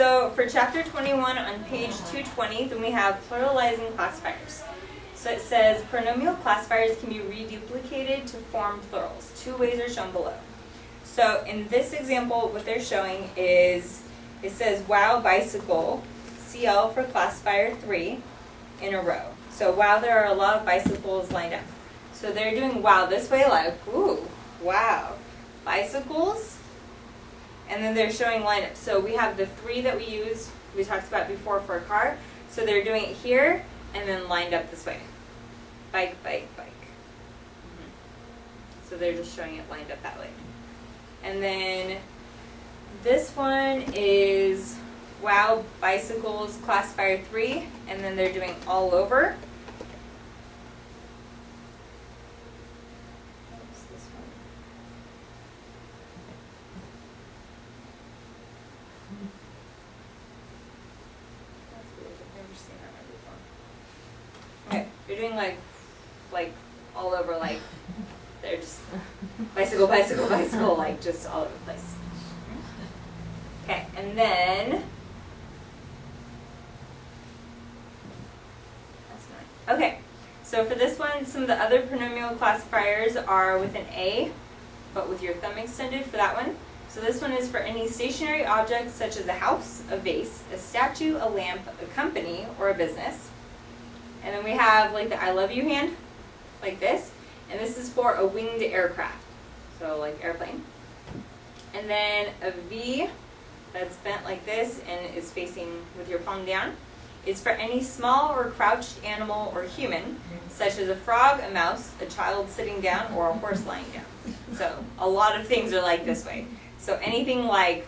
So for chapter 21 on page 220, then we have pluralizing classifiers. So it says pronomial classifiers can be reduplicated to form plurals. Two ways are shown below. So in this example, what they're showing is, it says wow bicycle, CL for classifier 3 in a row. So wow, there are a lot of bicycles lined up. So they're doing wow this way, like, ooh, wow, bicycles. And then they're showing lineup. So we have the 3 that we talked about before for a car. So they're doing it here and then lined up this way. Bike, bike, bike. So they're just showing it lined up that way. And then this one is wow bicycles classifier 3, and then they're doing all over. Oops, this one. That's weird. I've never seen that one before. Okay, you're doing like all over, like they're just bicycle, bicycle, bicycle, like just all over the place. Okay, and then that's nice. Okay, so for this one, some of the other pronomial classifiers are with an A, but with your thumb extended for that one. So this one is for any stationary object such as a house, a vase, a statue, a lamp, a company, or a business. And then we have like the I love you hand, like this. And this is for a winged aircraft, so like airplane. And then a V that's bent like this and is facing with your palm down is for any small or crouched animal or human, such as a frog, a mouse, a child sitting down, or a horse lying down. So a lot of things are like this way. So anything like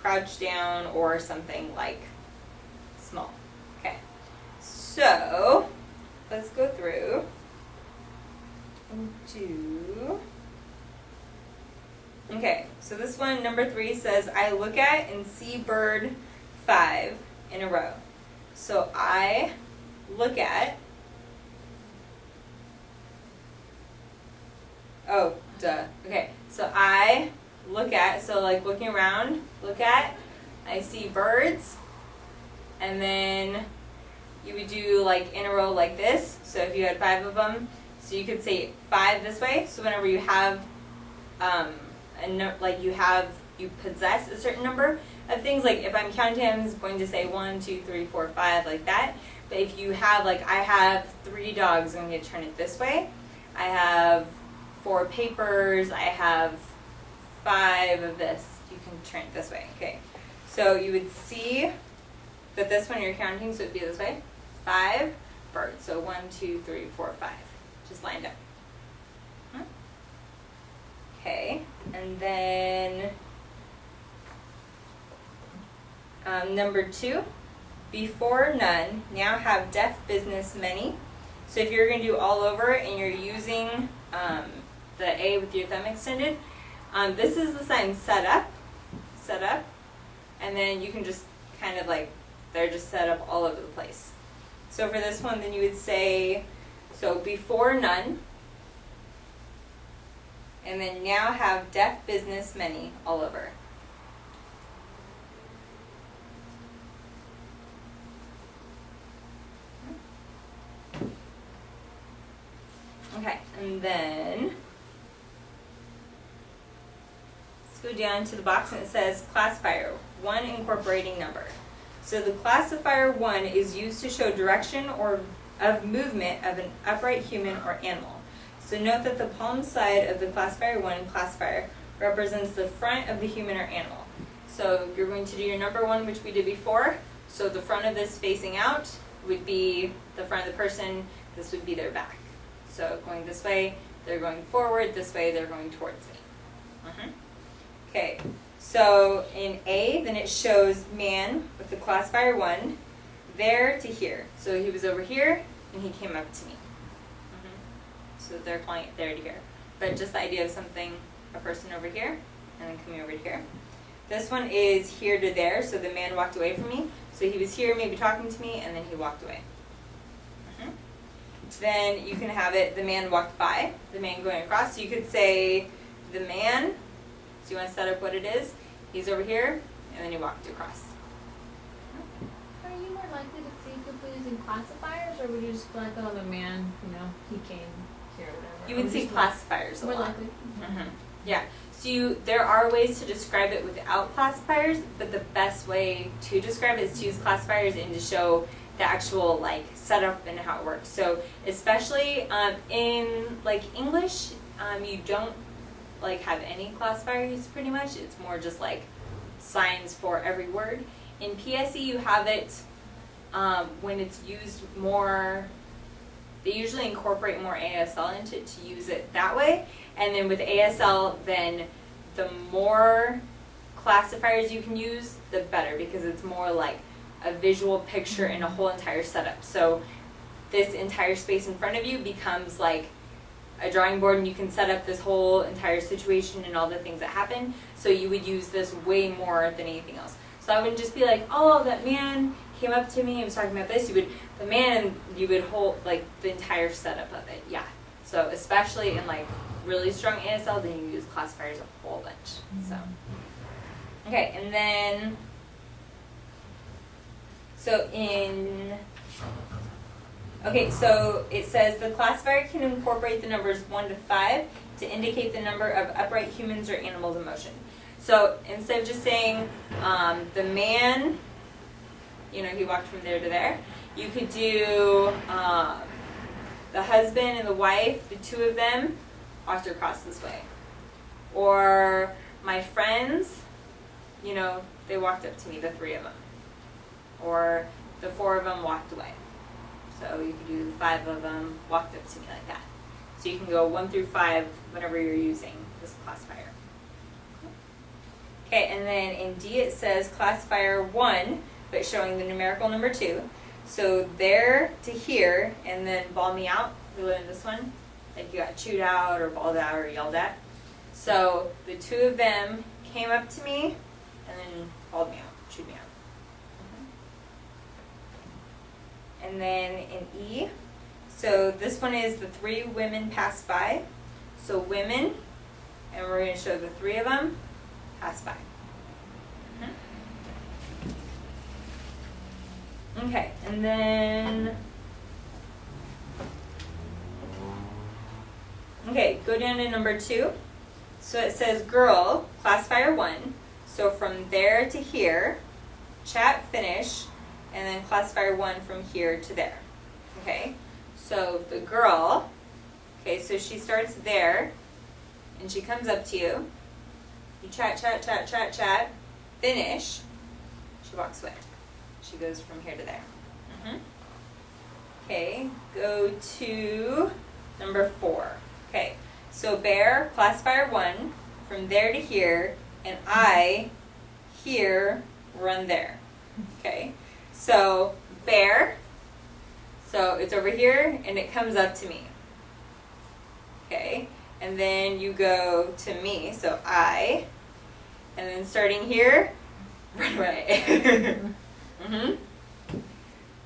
crouched down or something like small. Okay, so let's go through and do. Okay, so this one, number 3, says I look at and see bird 5 in a row. So I look at, oh, duh. Okay, so I look at, so like looking around, look at, I see birds, and then you would do like in a row like this. So if you had 5 of them, so you could say 5 this way. So whenever you have you possess a certain number of things, like if I'm counting, I'm going to say 1, 2, 3, 4, 5, like that. But if you have, like, I have 3 dogs, I'm going to turn it this way. I have 4 papers, I have 5 of this, you can turn it this way. Okay, so you would see that this one you're counting, so it would be this way. 5 birds, so 1, 2, 3, 4, 5, just lined up. Okay, and then number 2, before none, now have deaf business many. So if you're going to do all over and you're using the A with your thumb extended, this is the sign set up, and then you can just kind of like, they're just set up all over the place. So for this one, then you would say, so before none, and then now have deaf business many all over. Okay, and then let's go down to the box and it says classifier 1 incorporating number. So the classifier 1 is used to show direction or of movement of an upright human or animal. So note that the palm side of the classifier 1 classifier represents the front of the human or animal. So you're going to do your number 1, which we did before. So the front of this facing out would be the front of the person. This would be their back. So going this way, they're going forward. This way, they're going towards me. Okay, so in A, then it shows man with the classifier 1 there to here. So he was over here, and he came up to me. So they're calling it there to here. But just the idea of something, a person over here, and then coming over to here. This one is here to there, so the man walked away from me. So he was here, maybe talking to me, and then he walked away. Then you can have it, the man walked by, the man going across. So you could say the man, so you want to set up what it is. He's over here, and then he walked across. are you more likely to see people using classifiers, or would you just be like, oh, the man, he came here, or whatever? You would see classifiers a more lot. likely. Yeah. So there are ways to describe it without classifiers, but the best way to describe it is to use classifiers and to show the actual like setup and how it works. So especially in like English, you don't like have any classifiers pretty much. It's more just like signs for every word. In PSE, you have it when it's used more. They usually incorporate more ASL into it to use it that way. And then with ASL, then the more classifiers you can use, the better, because it's more like a visual picture and a whole entire setup. So this entire space in front of you becomes like a drawing board, and you can set up this whole entire situation and all the things that happen. So you would use this way more than anything else. So I wouldn't just be like, oh, that man came up to me and was talking about this. You would hold like the entire setup of it. Yeah. So especially in like really strong ASL, then you use classifiers a whole bunch. So okay, and then so it says the classifier can incorporate the numbers 1 to 5 to indicate the number of upright humans or animals in motion. So instead of just saying the man, he walked from there to there, you could do the husband and the wife, the two of them walked across this way. Or my friends, they walked up to me, the three of them. Or the 4 of them walked away. So you could do 5 of them walked up to me like that. So you can go 1 through 5 whenever you're using this classifier. Okay, and then in D it says classifier 1, but showing the numerical number 2. So there to here, and then ball me out. We learned this one. Like you got chewed out or balled out or yelled at. So the 2 of them came up to me and then balled me out, chewed me out. And then in E, so this one is the 3 women passed by. So women, and we're going to show the 3 of them pass by. Okay, and then, go down to number 2. So it says girl, classifier 1. So from there to here, chat, finish, and then classifier 1 from here to there. Okay, so the girl, so she starts there, and she comes up to you. You chat, finish, she walks away. She goes from here to there. Okay, go to number 4. Okay, so bear, classifier 1, from there to here, and I, here, run there. Okay, so bear, so it's over here, and it comes up to me. Okay, and then you go to me, so I, and then starting here, run away.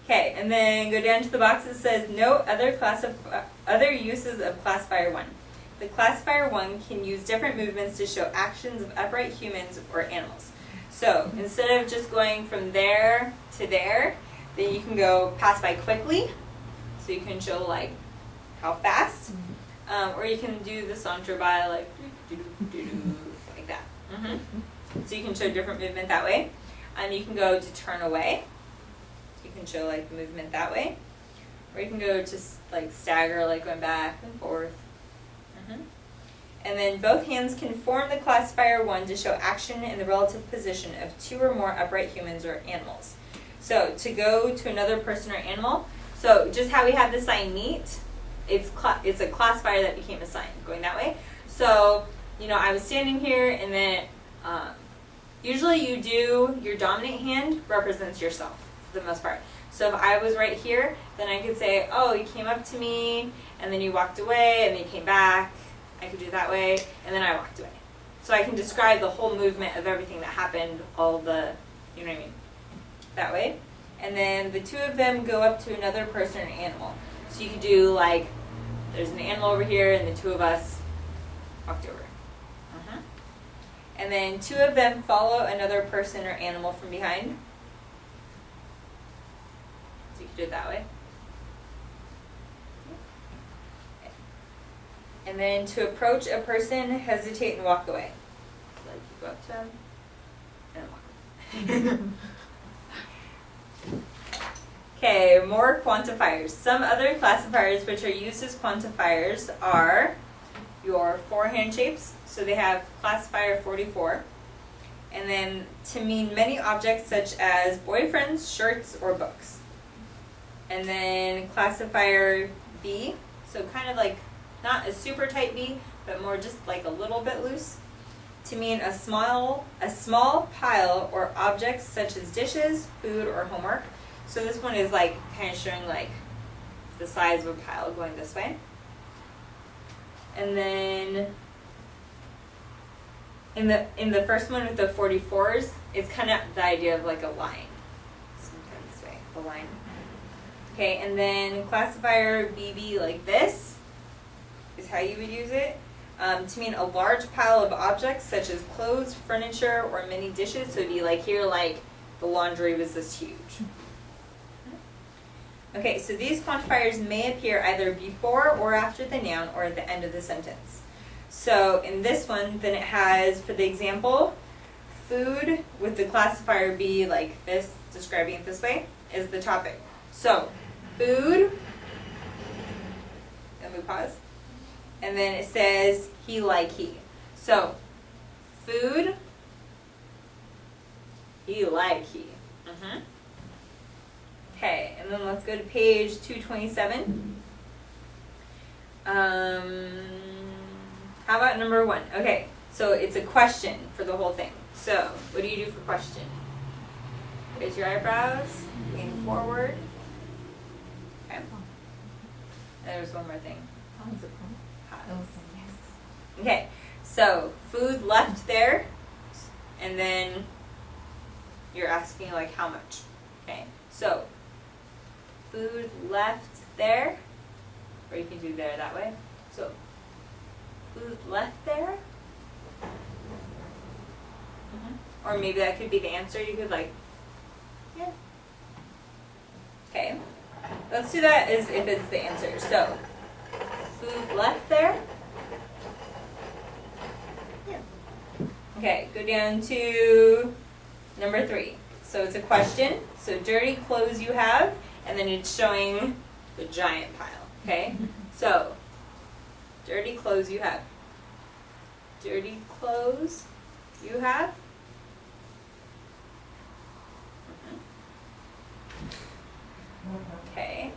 Okay, and then go down to the box that says no other uses of classifier 1. The classifier 1 can use different movements to show actions of upright humans or animals. So instead of just going from there to there, then you can go pass by quickly. So you can show like how fast, or you can do the saunter by like like that. So you can show different movement that way. You can go to turn away. You can show like movement that way, or you can go to like stagger, like going back and forth. And then both hands can form the classifier 1 to show action in the relative position of 2 or more upright humans or animals. So to go to another person or animal, so just how we had the sign meet, it's a classifier that became a sign going that way. So I was standing here, and then usually you do your dominant hand represents yourself for the most part. So if I was right here, then I could say, oh, you came up to me, and then you walked away, and then you came back. I could do it that way, and then I walked away. So I can describe the whole movement of everything that happened, all the, that way. And then the 2 of them go up to another person or animal. So you could do like, there's an animal over here, and the 2 of us walked over. And then 2 of them follow another person or animal from behind. do it that way. And then to approach a person, hesitate and walk away. So like you go up to them and walk away. Okay, more quantifiers. Some other classifiers which are used as quantifiers are your forehand shapes. So they have classifier 44. And then to mean many objects such as boyfriends, shirts, or books. And then classifier B, so kind of like not a super tight B, but more just like a little bit loose, to mean a small pile or objects such as dishes, food, or homework. So this one is like kind of showing like the size of a pile going this way. And then in the first one with the 44s, it's kind of the idea of like a line. So kind of this way, a line. Okay, and then classifier BB like this is how you would use it. To mean a large pile of objects such as clothes, furniture, or many dishes. So it'd be like here, like the laundry was this huge. Okay, so these quantifiers may appear either before or after the noun or at the end of the sentence. So in this one, then it has, for the example, food with the classifier B like this, describing it this way, is the topic. So, food, and we pause, and then it says he, like, he. So, food, he, like, he. Okay, and then let's go to page 227. How about number 1? Okay, so it's a question for the whole thing. So, what do you do for question? Raise your eyebrows, lean forward. Okay. And there's one more thing. Pause. Yes. Okay, so food left there, and then you're asking like how much. Okay, so food left there, or you can do there that way. So food left there, or maybe that could be the answer. You could like, yeah. Okay, let's do that as if it's the answer. So food left there. Yeah. Okay, go down to number 3. So it's a question. So dirty clothes you have, and then it's showing the giant pile. Okay? So dirty clothes you have. Dirty clothes you have. Okay.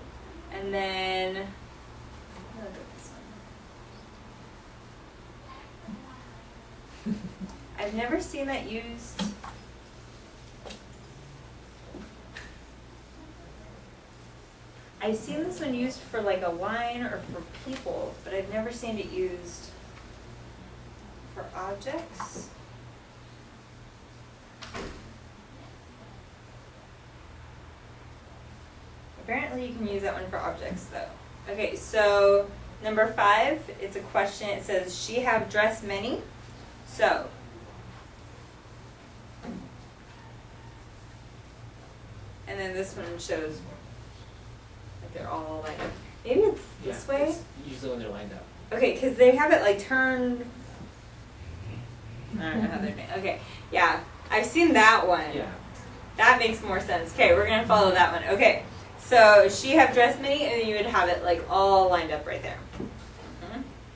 And then look at this one. I've never seen that used. I've seen this one used for like a line or for people, but I've never seen it used for objects. Apparently you can use that one for objects though. Okay, so number 5, it's a question. It says, she have dressed many. So, and then this one shows like they're all lined up. Maybe it's this way? It's usually when they're lined up. Okay, because they have it like turned. I don't know how they're doing. Okay, yeah, I've seen that one. Yeah. That makes more sense. Okay, we're gonna follow that one. Okay, so she have dressed many, and then you would have it like all lined up right there.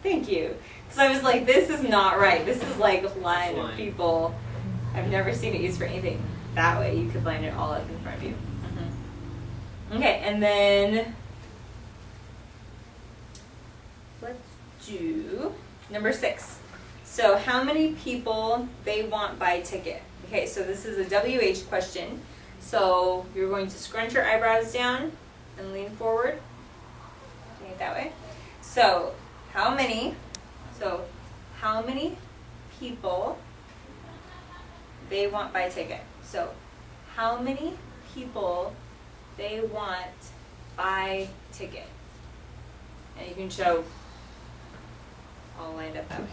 Thank you. Because I was like, this is not right. This is like a line of people. I've never seen it used for anything that way. You could line it all up in front of you. Okay, and then let's do number 6. So how many people they want by ticket? Okay, so this is a WH question. So you're going to scrunch your eyebrows down and lean forward. Doing it that way. So how many people they want by ticket? So how many people they want by ticket? And you can show all lined up that way.